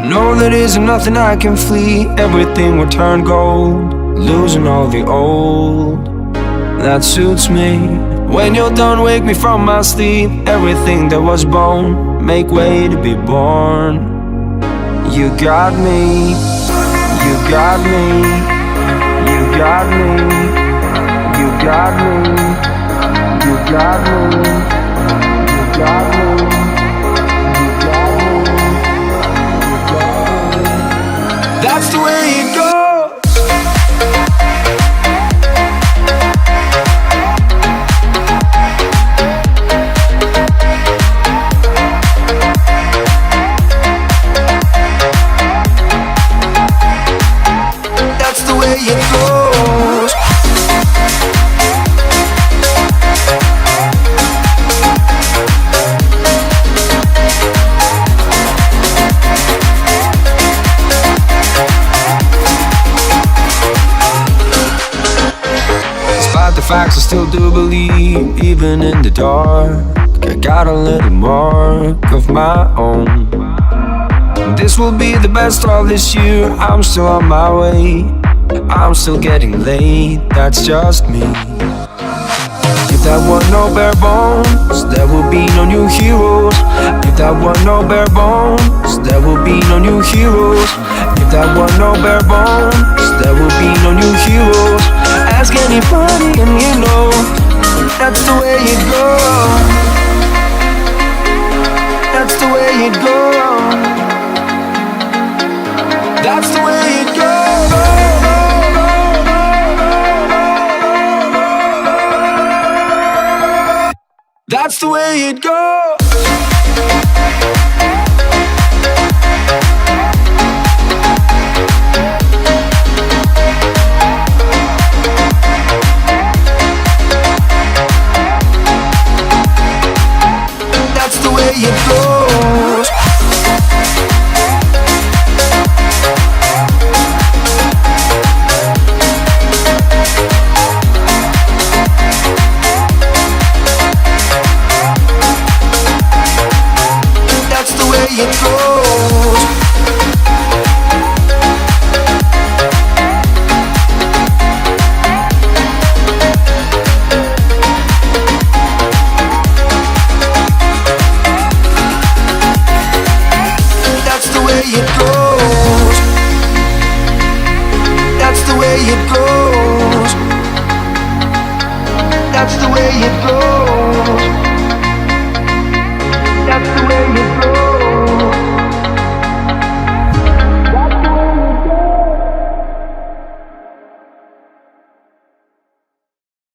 know that isn't nothing I can flee. Everything will turn gold, losing all the old. That suits me. When you're done, wake me from my sleep. Everything that was bone, make way to be born. You got me, you got me, you got me, you got me, you got me, you got me. That's the way it goes. That's the way it goes. The facts I still do believe, even in the dark. I got a little mark of my own. This will be the best of this year. I'm still on my way, I'm still getting late, that's just me. If that were no bare bones, there will be no new heroes. If that were no bare bones, there will be no new heroes. If that were no bare bones, there will be no new heroes. Ask anybody and you know, that's the way it goes. That's the way it goes. That's the way it goes. That's the way it goes. That's the way it goes. That's the way it goes.